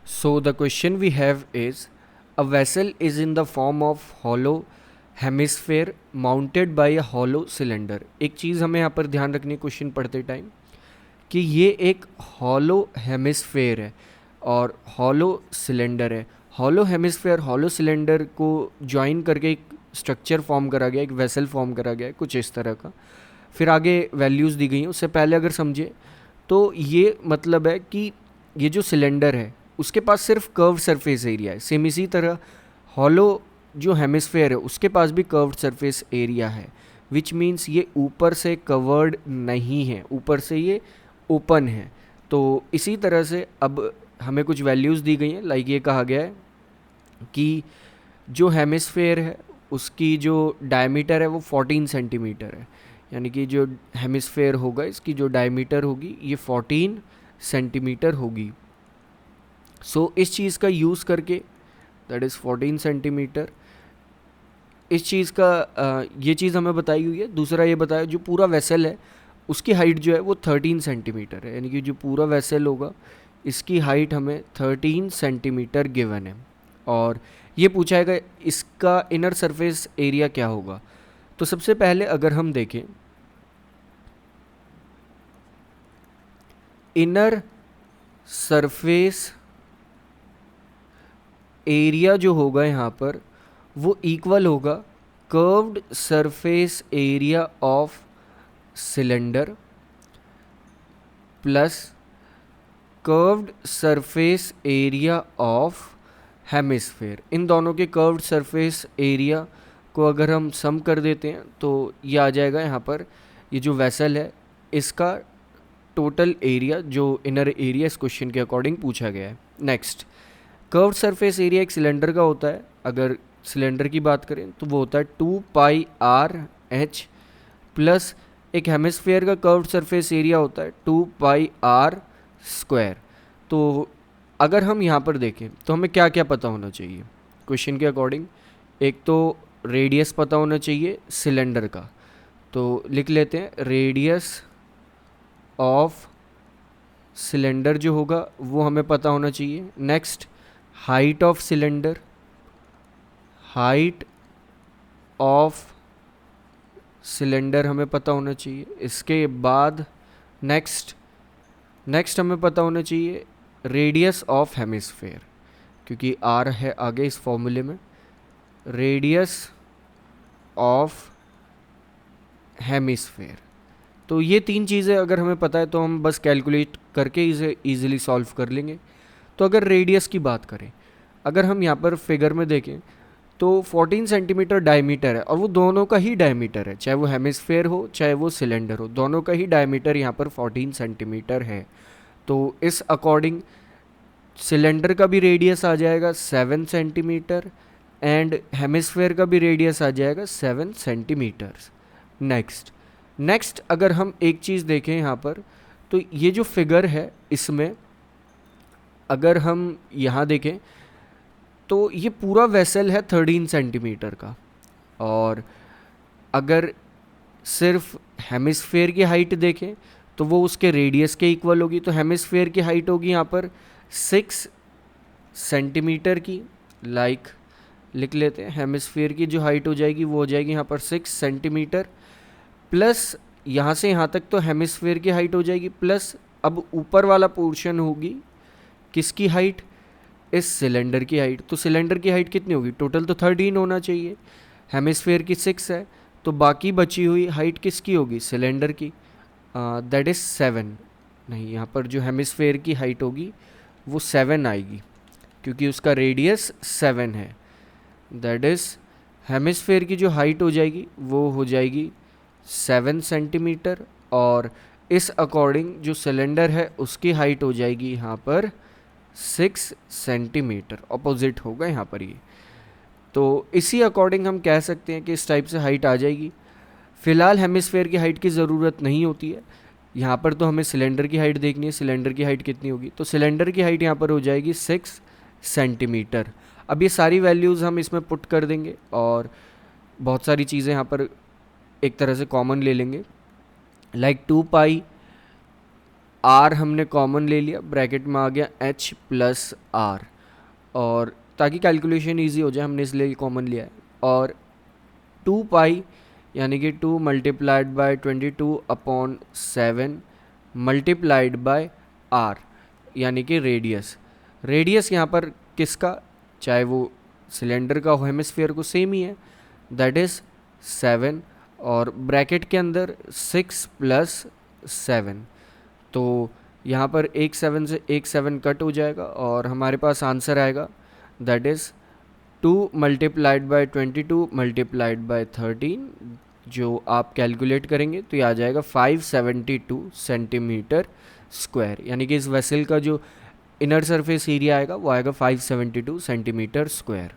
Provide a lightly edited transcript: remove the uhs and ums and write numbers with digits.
So the question we have is, a vessel is in the form of hollow hemisphere mounted by a hollow cylinder. एक चीज़ हमें यहाँ पर ध्यान रखनी question पढ़ते टाइम कि ये एक हॉलो हेमिस्फेयर है और हॉलो सिलेंडर है। हॉलो हेमिस्फेयर हॉलो सिलेंडर को ज्वाइन करके एक स्ट्रक्चर फॉर्म करा गया, एक वेसल फॉर्म करा गया है कुछ इस तरह का। फिर आगे वैल्यूज़ दी गई हैं। उससे पहले अगर समझे तो ये मतलब है कि ये जो सिलेंडर है उसके पास सिर्फ कर्व सरफेस एरिया है। सेम इसी तरह हॉलो जो हेमिस्फेयर है उसके पास भी कर्व्ड सरफेस एरिया है, विच मीन्स ये ऊपर से कवर्ड नहीं है, ऊपर से ये ओपन है। तो इसी तरह से अब हमें कुछ वैल्यूज़ दी गई हैं। लाइक ये कहा गया है कि जो हेमिस्फेयर है उसकी जो डायमीटर है वो 14 सेंटीमीटर है, यानी कि जो हेमिस्फेयर होगा इसकी जो डायमीटर होगी ये 14 सेंटीमीटर होगी। सो इस चीज़ का यूज़ करके, दैट इज़ 14 सेंटीमीटर, इस चीज़ का ये चीज़ हमें बताई हुई है। दूसरा ये बताया जो पूरा वेसल है उसकी हाइट जो है वो 13 सेंटीमीटर है, यानी कि जो पूरा वेसल होगा इसकी हाइट हमें 13 सेंटीमीटर गिवन है। और ये पूछाएगा इसका इनर सरफेस एरिया क्या होगा। तो सबसे पहले अगर हम देखें इनर सरफेस एरिया जो होगा यहाँ पर वो इक्वल होगा curved surface area of cylinder plus curved surface area of hemisphere. इन दोनों के कर्व्ड सरफेस एरिया को अगर हम सम कर देते हैं तो ये आ जाएगा यहाँ पर, ये जो वेसल है इसका टोटल एरिया जो इनर एरिया इस क्वेश्चन के अकॉर्डिंग पूछा गया है। नेक्स्ट, कर्व्ड सरफेस एरिया एक सिलेंडर का होता है। अगर सिलेंडर की बात करें तो वो होता है 2πr/h प्लस एक हेमिस्फेयर का कर्व्ड सरफेस एरिया होता है 2πr²। तो अगर हम यहाँ पर देखें तो हमें क्या क्या पता होना चाहिए क्वेश्चन के अकॉर्डिंग। एक तो रेडियस पता होना चाहिए सिलेंडर का, तो लिख लेते हैं रेडियस ऑफ सिलेंडर जो होगा वो हमें पता होना चाहिए। Next, height of cylinder, height of cylinder हमें पता होना चाहिए। इसके बाद नेक्स्ट हमें पता होना चाहिए रेडियस ऑफ हेमिस्फेयर, क्योंकि आर है आगे इस फॉर्मूले में। रेडियस ऑफ हेमिस्फेयर, तो ये तीन चीज़ें अगर हमें पता है तो हम बस कैलकुलेट करके इसे ईजिली सॉल्व कर लेंगे। तो अगर रेडियस की बात करें, अगर हम यहाँ पर फिगर में देखें तो 14 सेंटीमीटर डायमीटर है और वो दोनों का ही डायमीटर है, चाहे वो हेमिस्फेयर हो चाहे वो सिलेंडर हो, दोनों का ही डायमीटर यहाँ पर 14 सेंटीमीटर है। तो इस अकॉर्डिंग सिलेंडर का भी रेडियस आ जाएगा 7 सेंटीमीटर एंड हेमिस्फेयर का भी रेडियस आ जाएगा 7 सेंटीमीटर। नेक्स्ट अगर हम एक चीज़ देखें यहाँ पर, तो ये जो फिगर है इसमें अगर हम यहाँ देखें तो ये पूरा वेसल है 13 सेंटीमीटर का, और अगर सिर्फ हेमिस्फेयर की हाइट देखें तो वो उसके रेडियस के इक्वल होगी। तो हेमिस्फेयर की हाइट होगी यहाँ पर 6 सेंटीमीटर की। लाइक लिख लेते हैं, हेमिस्फेयर की जो हाइट हो जाएगी वो हो जाएगी यहाँ पर 6 सेंटीमीटर, प्लस यहाँ से यहाँ तक तो हेमिस्फेयर की हाइट हो जाएगी, प्लस अब ऊपर वाला पोर्शन होगी किसकी हाइट, इस सिलेंडर की हाइट। तो सिलेंडर की हाइट कितनी होगी, टोटल तो 13 होना चाहिए, हेमिस्फेयर की 6 है, तो बाकी बची हुई हाइट किसकी होगी, सिलेंडर की, दैट इज़ 7। नहीं, यहाँ पर जो हेमिस्फेयर की हाइट होगी वो 7 आएगी क्योंकि उसका रेडियस 7 है। दैट इज़ हेमिस्फेयर की जो हाइट हो जाएगी वो हो जाएगी 7 सेंटीमीटर, और इस अकॉर्डिंग जो सिलेंडर है उसकी हाइट हो जाएगी यहाँ पर 6 सेंटीमीटर, अपोजिट होगा यहाँ पर ये। तो इसी अकॉर्डिंग हम कह सकते हैं कि इस टाइप से हाइट आ जाएगी। फ़िलहाल हेमिस्फेयर की हाइट की ज़रूरत नहीं होती है, यहाँ पर तो हमें सिलेंडर की हाइट देखनी है। सिलेंडर की हाइट कितनी होगी, तो सिलेंडर की हाइट यहाँ पर हो जाएगी 6 सेंटीमीटर। अब ये सारी वैल्यूज़ हम इसमें पुट कर देंगे और बहुत सारी चीज़ें यहाँ पर एक तरह से कॉमन ले लेंगे। लाइक 2π आर हमने कॉमन ले लिया, ब्रैकेट में आ गया एच प्लस आर, और ताकि कैलकुलेशन इजी हो जाए हमने इसलिए कॉमन लिया है। और 2 पाई यानी कि 2 multiplied by 22/7 multiplied by R यानी कि रेडियस। रेडियस यहाँ पर किसका, चाहे वो सिलेंडर का हो हेमिस्फीयर को, सेम ही है, दैट इज़ 7, और ब्रैकेट के अंदर 6 प्लस 7। तो यहाँ पर एक 7 से एक 7 कट हो जाएगा और हमारे पास आंसर आएगा that is 2 multiplied bye 22 multiplied by 13, जो आप कैलकुलेट करेंगे तो ये आ जाएगा 572 सेंटीमीटर स्क्वायर। यानी कि इस वेसल का जो इनर सरफेस एरिया आएगा वो आएगा 572 सेंटीमीटर स्क्वायर।